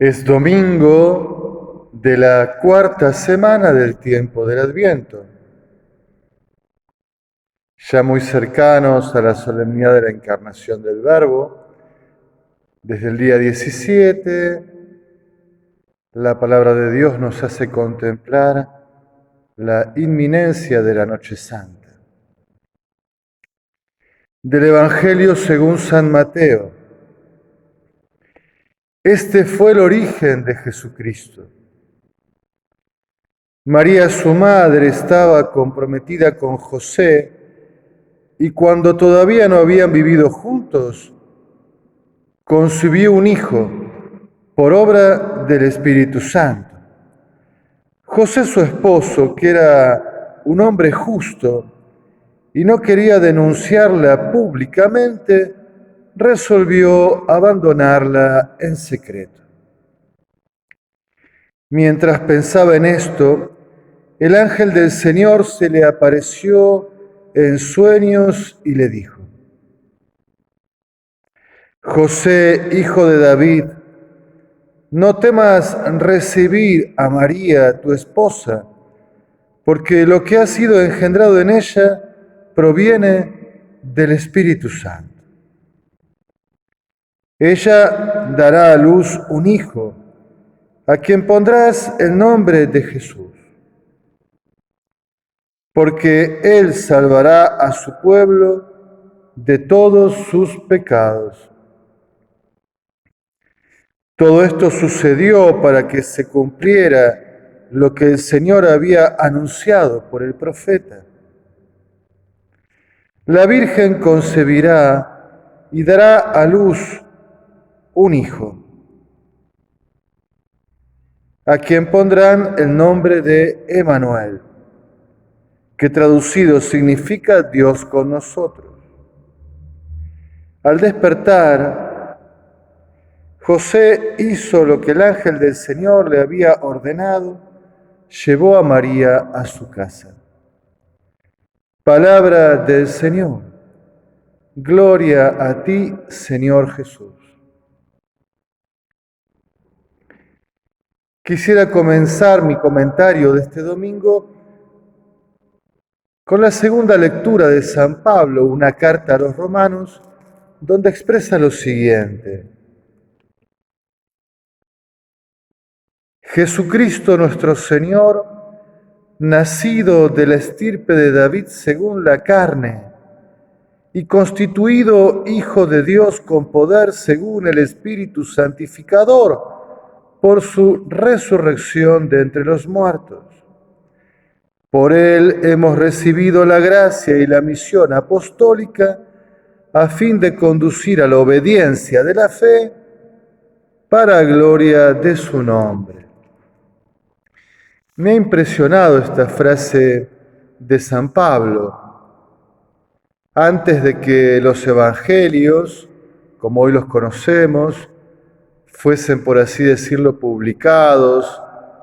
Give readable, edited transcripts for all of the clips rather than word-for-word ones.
Es domingo de la cuarta semana del tiempo del Adviento, ya muy cercanos a la solemnidad de la encarnación del Verbo. Desde el día 17, la palabra de Dios nos hace contemplar la inminencia de la Noche Santa. Del Evangelio según San Mateo. Este fue el origen de Jesucristo. María, su madre, estaba comprometida con José y cuando todavía no habían vivido juntos, concibió un hijo por obra del Espíritu Santo. José, su esposo, que era un hombre justo y no quería denunciarla públicamente, resolvió abandonarla en secreto. Mientras pensaba en esto, el ángel del Señor se le apareció en sueños y le dijo: José, hijo de David, no temas recibir a María, tu esposa, porque lo que ha sido engendrado en ella proviene del Espíritu Santo. Ella dará a luz un hijo, a quien pondrás el nombre de Jesús, porque él salvará a su pueblo de todos sus pecados. Todo esto sucedió para que se cumpliera lo que el Señor había anunciado por el profeta. La Virgen concebirá y dará a luz un hijo, a quien pondrán el nombre de Emmanuel, que traducido significa Dios con nosotros. Al despertar, José hizo lo que el ángel del Señor le había ordenado, llevó a María a su casa. Palabra del Señor. Gloria a ti, Señor Jesús. Quisiera comenzar mi comentario de este domingo con la segunda lectura de San Pablo, una carta a los romanos, donde expresa lo siguiente: Jesucristo nuestro Señor, nacido de la estirpe de David según la carne, y constituido Hijo de Dios con poder según el Espíritu Santificador, por su resurrección de entre los muertos. Por él hemos recibido la gracia y la misión apostólica a fin de conducir a la obediencia de la fe para gloria de su nombre. Me ha impresionado esta frase de San Pablo. Antes de que los evangelios, como hoy los conocemos, fuesen, por así decirlo, publicados,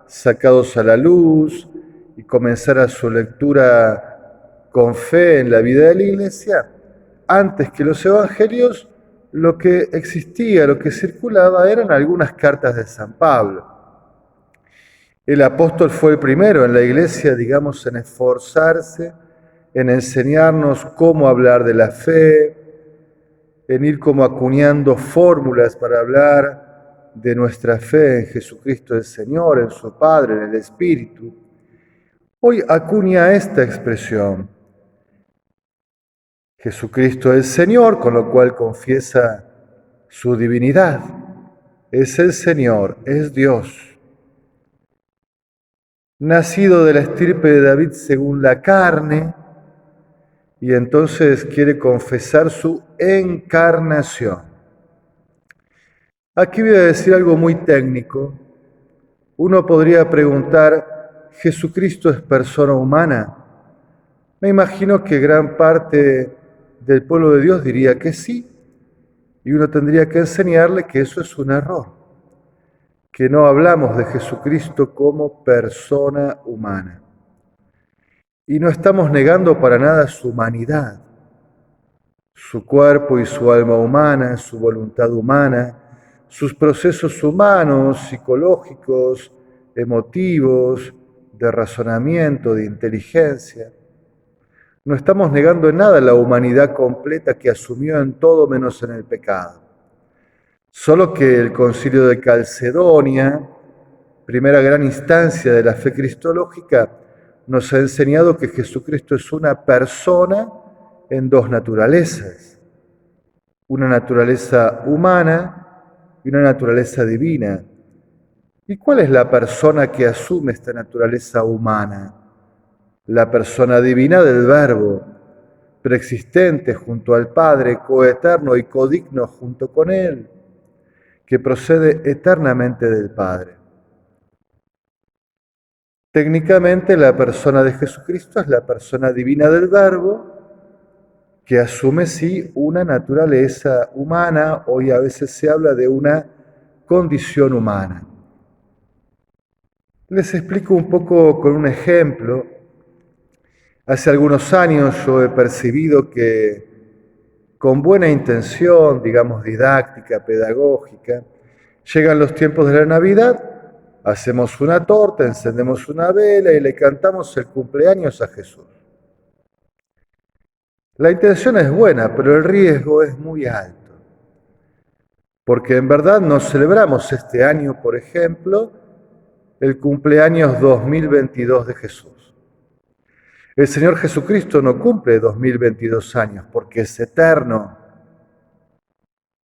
sacados a la luz y comenzara su lectura con fe en la vida de la Iglesia, antes que los evangelios, lo que existía, lo que circulaba, eran algunas cartas de San Pablo. El apóstol fue el primero en la Iglesia, digamos, en esforzarse, en enseñarnos cómo hablar de la fe, en ir como acuñando fórmulas para hablar de nuestra fe en Jesucristo el Señor, en su Padre, en el Espíritu. Hoy acuña esta expresión: Jesucristo el Señor, con lo cual confiesa su divinidad. Es el Señor, es Dios. Nacido de la estirpe de David según la carne, y entonces quiere confesar su encarnación. Aquí voy a decir algo muy técnico. Uno podría preguntar, ¿Jesucristo es persona humana? Me imagino que gran parte del pueblo de Dios diría que sí, y uno tendría que enseñarle que eso es un error, que no hablamos de Jesucristo como persona humana. Y no estamos negando para nada su humanidad, su cuerpo y su alma humana, su voluntad humana, sus procesos humanos, psicológicos, emotivos, de razonamiento, de inteligencia. No estamos negando en nada la humanidad completa que asumió en todo menos en el pecado. Solo que el Concilio de Calcedonia, primera gran instancia de la fe cristológica, nos ha enseñado que Jesucristo es una persona en dos naturalezas, una naturaleza humana y una naturaleza divina. ¿Y cuál es la persona que asume esta naturaleza humana? La persona divina del Verbo, preexistente junto al Padre, coeterno y codigno junto con Él, que procede eternamente del Padre. Técnicamente, la persona de Jesucristo es la persona divina del Verbo, que asume, sí, una naturaleza humana. Hoy a veces se habla de una condición humana. Les explico un poco con un ejemplo. Hace algunos años yo he percibido que con buena intención, digamos didáctica, pedagógica, llegan los tiempos de la Navidad, hacemos una torta, encendemos una vela y le cantamos el cumpleaños a Jesús. La intención es buena, pero el riesgo es muy alto, porque en verdad nos celebramos este año, por ejemplo, el cumpleaños 2022 de Jesús. El Señor Jesucristo no cumple 2022 años porque es eterno.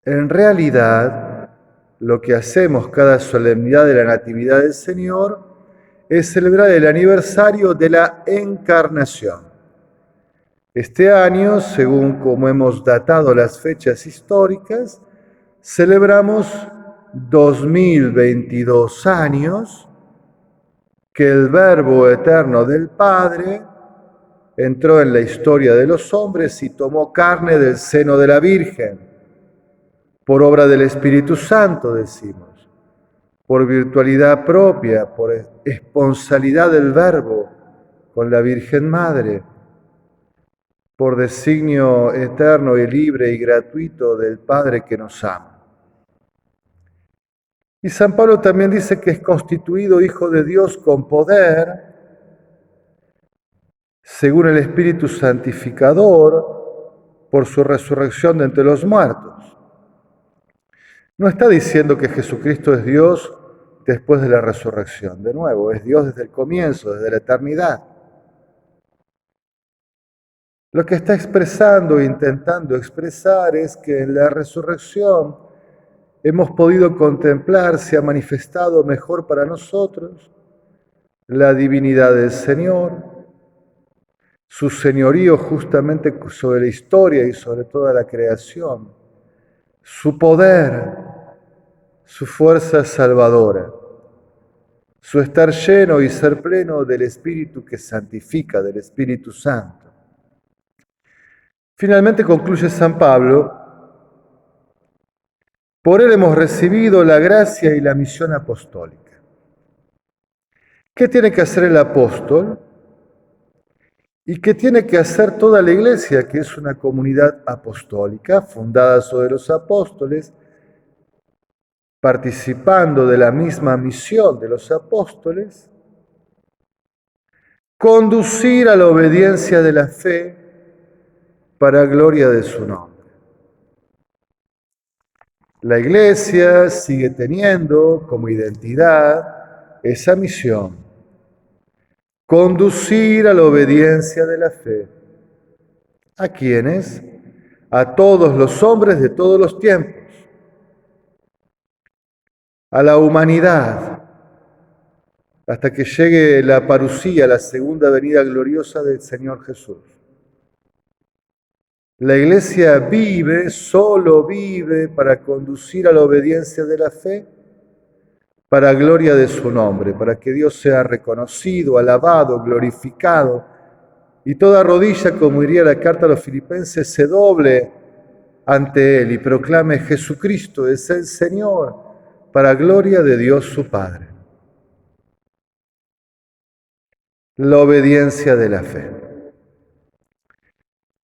En realidad, lo que hacemos cada solemnidad de la Natividad del Señor es celebrar el aniversario de la Encarnación. Este año, según como hemos datado las fechas históricas, celebramos 2022 años que el Verbo eterno del Padre entró en la historia de los hombres y tomó carne del seno de la Virgen, por obra del Espíritu Santo, decimos, por virtualidad propia, por esponsalidad del Verbo con la Virgen Madre, por designio eterno y libre y gratuito del Padre que nos ama. Y San Pablo también dice que es constituido Hijo de Dios con poder, según el Espíritu Santificador, por su resurrección de entre los muertos. No está diciendo que Jesucristo es Dios después de la resurrección. De nuevo, es Dios desde el comienzo, desde la eternidad. Lo que está expresando e intentando expresar es que en la resurrección hemos podido contemplar, se ha manifestado mejor para nosotros, la divinidad del Señor, su señorío justamente sobre la historia y sobre toda la creación, su poder, su fuerza salvadora, su estar lleno y ser pleno del Espíritu que santifica, del Espíritu Santo. Finalmente concluye San Pablo: por él hemos recibido la gracia y la misión apostólica. ¿Qué tiene que hacer el apóstol? ¿Y qué tiene que hacer toda la iglesia, que es una comunidad apostólica fundada sobre los apóstoles, participando de la misma misión de los apóstoles? Conducir a la obediencia de la fe para gloria de su nombre. La iglesia sigue teniendo como identidad esa misión: conducir a la obediencia de la fe. ¿A quiénes? A todos los hombres de todos los tiempos, a la humanidad, hasta que llegue la parusía, la segunda venida gloriosa del Señor Jesús. La iglesia vive, solo vive para conducir a la obediencia de la fe, para gloria de su nombre, para que Dios sea reconocido, alabado, glorificado, y toda rodilla, como diría la carta a los Filipenses, se doble ante Él y proclame: Jesucristo es el Señor, para gloria de Dios su Padre. La obediencia de la fe.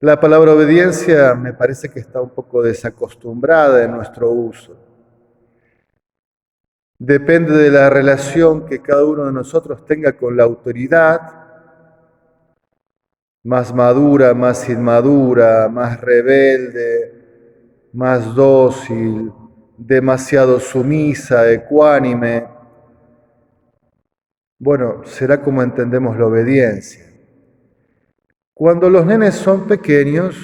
La palabra obediencia me parece que está un poco desacostumbrada en nuestro uso. depende de la relación que cada uno de nosotros tenga con la autoridad, más madura, más inmadura, más rebelde, más dócil, demasiado sumisa, ecuánime. Bueno, será como entendemos la obediencia. Cuando los nenes son pequeños,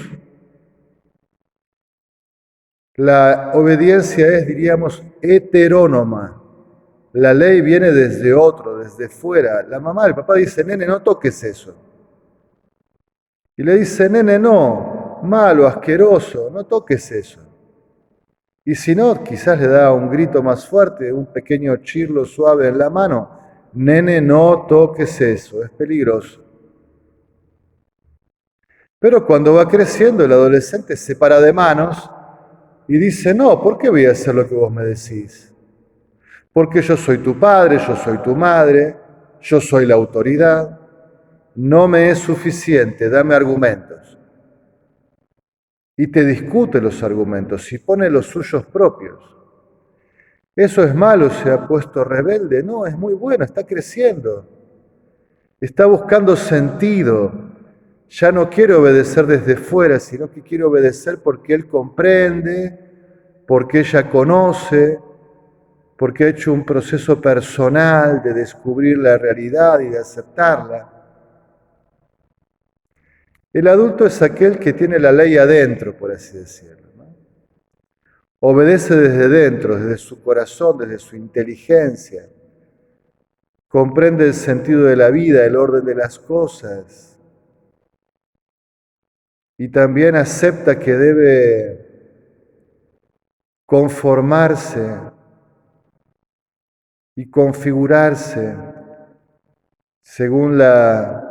la obediencia es, diríamos, heterónoma. La ley viene desde otro, desde fuera. La mamá, el papá dice, nene, no toques eso. Y le dice, nene, no, malo, asqueroso, no toques eso. Y si no, quizás le da un grito más fuerte, un pequeño chirlo suave en la mano. Nene, no toques eso, es peligroso. Pero cuando va creciendo, el adolescente se para de manos y dice, no, ¿por qué voy a hacer lo que vos me decís? Porque yo soy tu padre, yo soy tu madre, yo soy la autoridad. No me es suficiente, dame argumentos. Y te discute los argumentos y pone los suyos propios. ¿Eso es malo? ¿Se ha puesto rebelde? No, es muy bueno, está creciendo. Está buscando sentido. Ya no quiere obedecer desde fuera, sino que quiere obedecer porque él comprende, porque ella conoce, porque ha hecho un proceso personal de descubrir la realidad y de aceptarla. El adulto es aquel que tiene la ley adentro, por así decirlo, ¿no? Obedece desde dentro, desde su corazón, desde su inteligencia. Comprende el sentido de la vida, el orden de las cosas. Y también acepta que debe conformarse y configurarse según la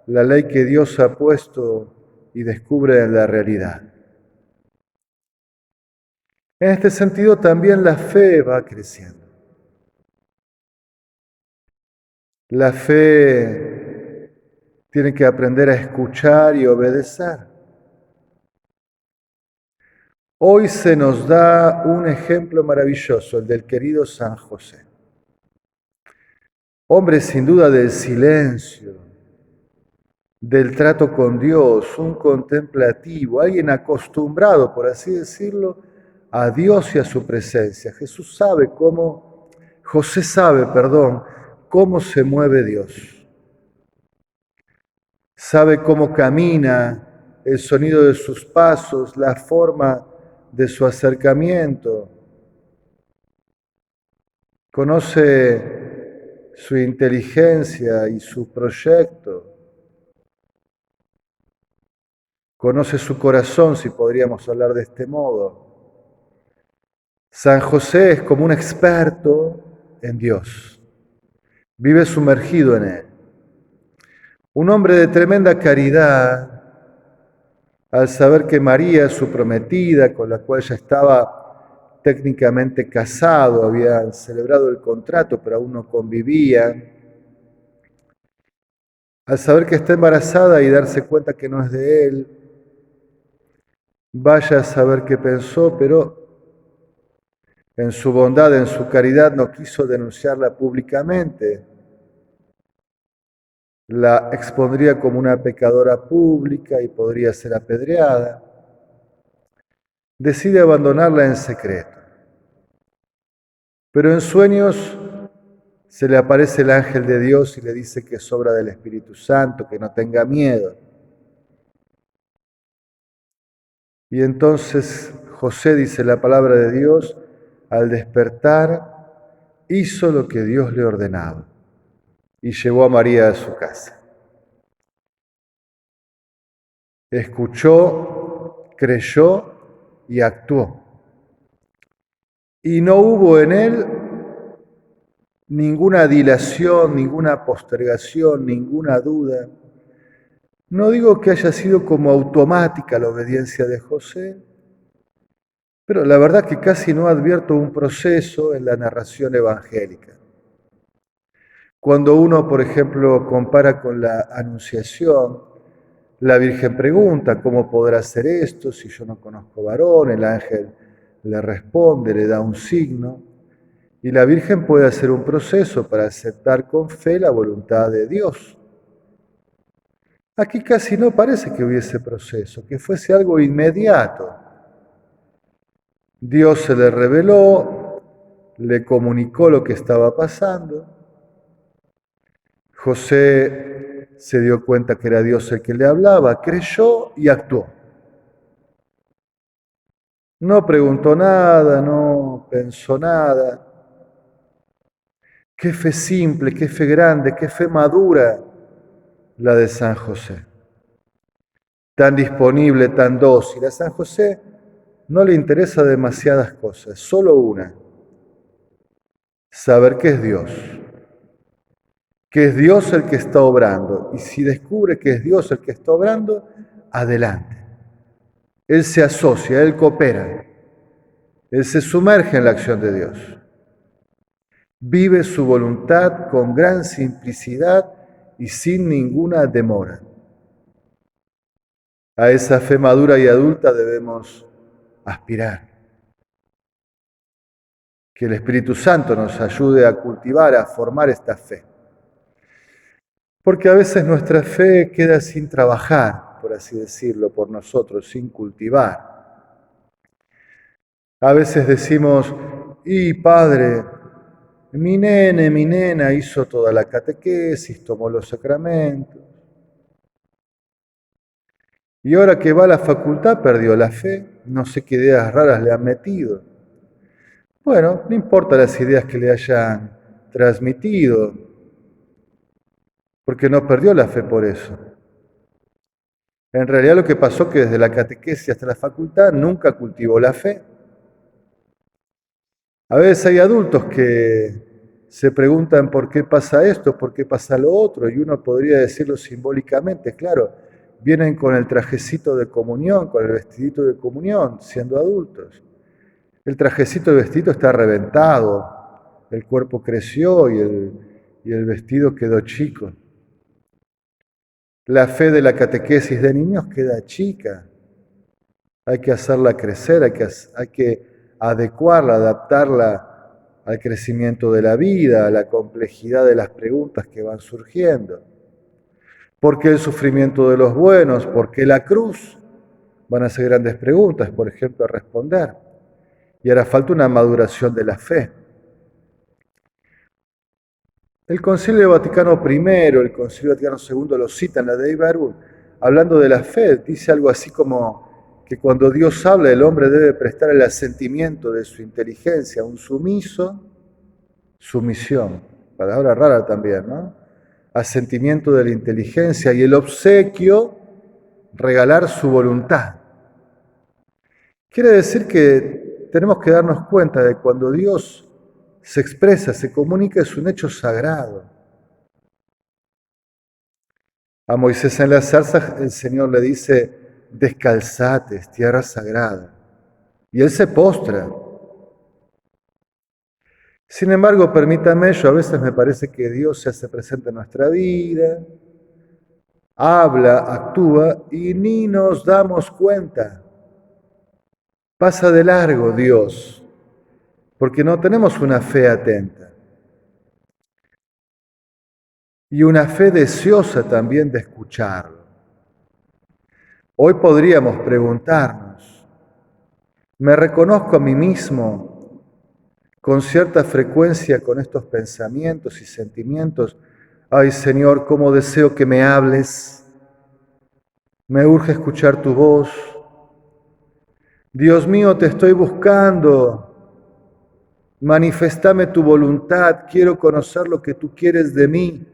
ley que Dios ha puesto y descubre en la realidad. En este sentido también la fe va creciendo. La fe tiene que aprender a escuchar y obedecer. Hoy se nos da un ejemplo maravilloso, el del querido San José. Hombre sin duda del silencio, del trato con Dios, un contemplativo, alguien acostumbrado, por así decirlo, a Dios y a su presencia. José sabe, cómo se mueve Dios. Sabe cómo camina, el sonido de sus pasos, la forma de su acercamiento. Conoce su inteligencia y su proyecto. Conoce su corazón, si podríamos hablar de este modo. San José es como un experto en Dios. Vive sumergido en Él. Un hombre de tremenda caridad, al saber que María, su prometida, con la cual ya estaba técnicamente casado, habían celebrado el contrato, pero aún no convivían, al saber que está embarazada y darse cuenta que no es de él, vaya a saber qué pensó, pero en su bondad, en su caridad, no quiso denunciarla públicamente. La expondría como una pecadora pública y podría ser apedreada. Decide abandonarla en secreto. Pero en sueños se le aparece el ángel de Dios y le dice que es obra del Espíritu Santo, que no tenga miedo. Y entonces José, dice la palabra de Dios, al despertar, hizo lo que Dios le ordenaba y llevó a María a su casa. Escuchó, creyó y actuó. Y no hubo en él ninguna dilación, ninguna postergación, ninguna duda. No digo que haya sido como automática la obediencia de José, pero la verdad que casi no advierto un proceso en la narración evangélica. Cuando uno, por ejemplo, compara con la Anunciación, la Virgen pregunta, ¿cómo podrá hacer esto si yo no conozco varón? El ángel le responde, le da un signo. Y la Virgen puede hacer un proceso para aceptar con fe la voluntad de Dios. Aquí casi no parece que hubiese proceso, que fuese algo inmediato. Dios se le reveló, le comunicó lo que estaba pasando. José se dio cuenta que era Dios el que le hablaba, creyó y actuó. No preguntó nada, no pensó nada. Qué fe simple, qué fe grande, qué fe madura la de San José. Tan disponible, tan dócil. A San José no le interesa demasiadas cosas, solo una. Saber que es Dios el que está obrando. Y si descubre que es Dios el que está obrando, adelante. Él se asocia, él coopera, él se sumerge en la acción de Dios. Vive su voluntad con gran simplicidad y sin ninguna demora. A esa fe madura y adulta debemos aspirar. Que el Espíritu Santo nos ayude a cultivar, a formar esta fe. Porque a veces nuestra fe queda sin trabajar, por así decirlo, por nosotros, sin cultivar. A veces decimos, y padre, mi nene, mi nena hizo toda la catequesis, tomó los sacramentos. Y ahora que va a la facultad perdió la fe, no sé qué ideas raras le han metido. Bueno, no importa las ideas que le hayan transmitido, porque no perdió la fe por eso. En realidad lo que pasó es que desde la catequesis hasta la facultad nunca cultivó la fe. A veces hay adultos que se preguntan por qué pasa esto, por qué pasa lo otro, y uno podría decirlo simbólicamente, claro, vienen con el trajecito de comunión, con el vestidito de comunión, siendo adultos. El trajecito de vestido está reventado, el cuerpo creció y el vestido quedó chico. La fe de la catequesis de niños queda chica. Hay que hacerla crecer, hay que adecuarla, adaptarla al crecimiento de la vida, a la complejidad de las preguntas que van surgiendo. ¿Por qué el sufrimiento de los buenos? ¿Por qué la cruz? Van a ser grandes preguntas, por ejemplo, a responder. Y hará falta una maduración de la fe. El Concilio Vaticano I, el Concilio Vaticano II lo cita en la Dei Verbum, hablando de la fe, dice algo así como que cuando Dios habla, el hombre debe prestar el asentimiento de su inteligencia, un sumisión, palabra rara también, ¿no? Asentimiento de la inteligencia y el obsequio, regalar su voluntad. Quiere decir que tenemos que darnos cuenta de cuando Dios se expresa, se comunica, es un hecho sagrado. A Moisés en la zarza el Señor le dice, descalzate, es tierra sagrada. Y él se postra. Sin embargo, permítame, yo a veces me parece que Dios se hace presente en nuestra vida, habla, actúa y ni nos damos cuenta. Pasa de largo Dios, porque no tenemos una fe atenta. Y una fe deseosa también de escucharlo. Hoy podríamos preguntarnos, ¿me reconozco a mí mismo con cierta frecuencia con estos pensamientos y sentimientos? Ay Señor, cómo deseo que me hables, me urge escuchar tu voz. Dios mío, te estoy buscando, manifestame tu voluntad, quiero conocer lo que tú quieres de mí.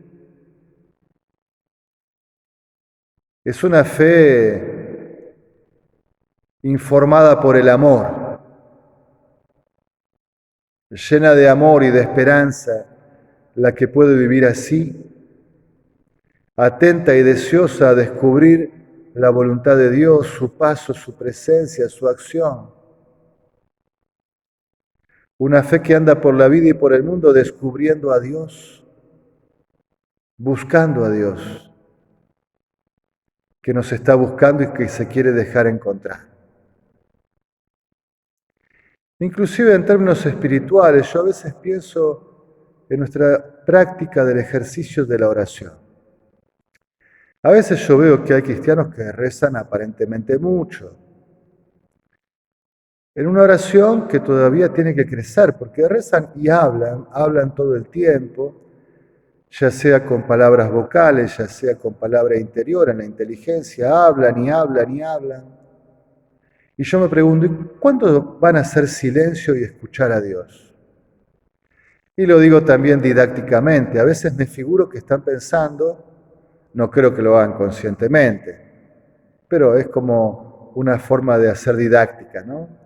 Es una fe informada por el amor, llena de amor y de esperanza, la que puede vivir así, atenta y deseosa a descubrir la voluntad de Dios, su paso, su presencia, su acción. Una fe que anda por la vida y por el mundo descubriendo a Dios, buscando a Dios, que nos está buscando y que se quiere dejar encontrar. Inclusive en términos espirituales, yo a veces pienso en nuestra práctica del ejercicio de la oración. A veces yo veo que hay cristianos que rezan aparentemente mucho, en una oración que todavía tiene que crecer, porque rezan y hablan todo el tiempo, ya sea con palabras vocales, ya sea con palabra interior, en la inteligencia, hablan y hablan y hablan. Y yo me pregunto, ¿y cuándo van a hacer silencio y escuchar a Dios? Y lo digo también didácticamente, a veces me figuro que están pensando, no creo que lo hagan conscientemente, pero es como una forma de hacer didáctica, ¿no?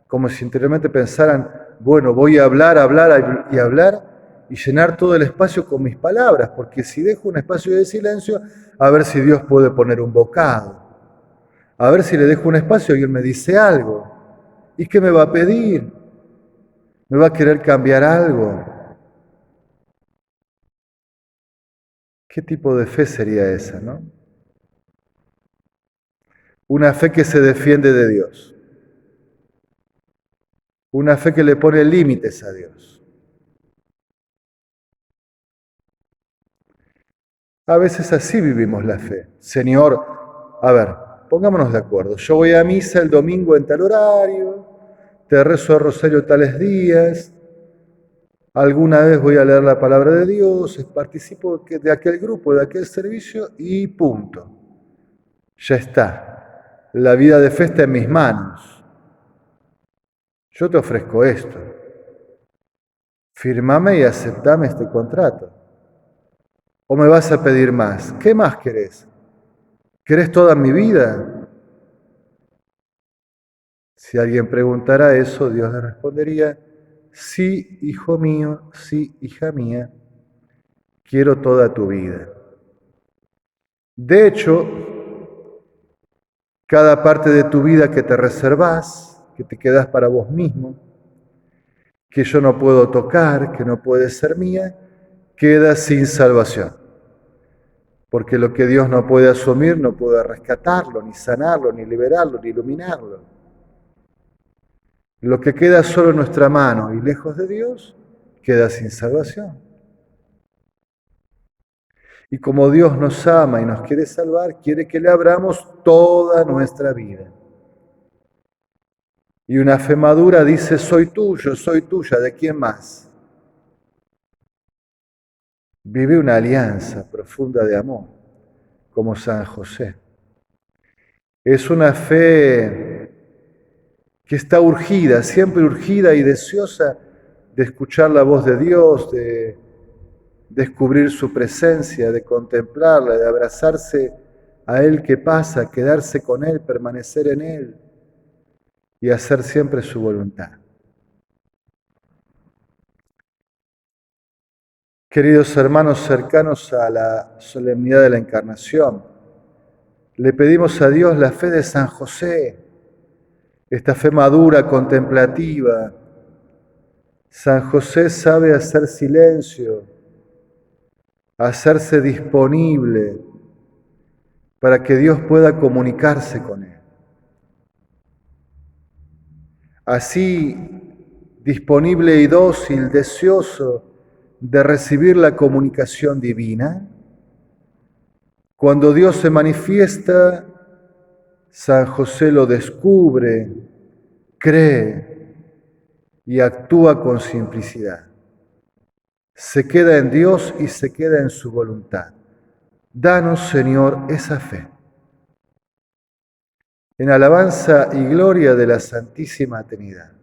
Como si interiormente pensaran, bueno, voy a hablar, hablar y hablar y llenar todo el espacio con mis palabras, porque si dejo un espacio de silencio, a ver si Dios puede poner un bocado, a ver si le dejo un espacio y Él me dice algo. ¿Y qué me va a pedir? ¿Me va a querer cambiar algo? ¿Qué tipo de fe sería esa, no? Una fe que se defiende de Dios. Una fe que le pone límites a Dios. A veces así vivimos la fe. Señor, a ver, pongámonos de acuerdo. Yo voy a misa el domingo en tal horario, te rezo el rosario tales días, alguna vez voy a leer la palabra de Dios, participo de aquel grupo, de aquel servicio y punto. Ya está. La vida de fe está en mis manos. Yo te ofrezco esto. Firmame y aceptame este contrato. ¿O me vas a pedir más? ¿Qué más querés? ¿Querés toda mi vida? Si alguien preguntara eso, Dios le respondería, sí, hijo mío, sí, hija mía, quiero toda tu vida. De hecho, cada parte de tu vida que te reservás, que te quedas para vos mismo, que yo no puedo tocar, que no puede ser mía, queda sin salvación. Porque lo que Dios no puede asumir, no puede rescatarlo, ni sanarlo, ni liberarlo, ni iluminarlo. Lo que queda solo en nuestra mano y lejos de Dios, queda sin salvación. Y como Dios nos ama y nos quiere salvar, quiere que le abramos toda nuestra vida. Y una fe madura dice, soy tuyo, soy tuya, ¿de quién más? Vive una alianza profunda de amor, como San José. Es una fe que está urgida, siempre urgida y deseosa de escuchar la voz de Dios, de descubrir su presencia, de contemplarla, de abrazarse a Él que pasa, quedarse con Él, permanecer en Él y hacer siempre su voluntad. Queridos hermanos cercanos a la solemnidad de la Encarnación, le pedimos a Dios la fe de San José, esta fe madura, contemplativa. San José sabe hacer silencio, hacerse disponible para que Dios pueda comunicarse con él. Así, disponible y dócil, deseoso de recibir la comunicación divina, cuando Dios se manifiesta, San José lo descubre, cree y actúa con simplicidad. Se queda en Dios y se queda en su voluntad. Danos, Señor, esa fe. En alabanza y gloria de la Santísima Trinidad.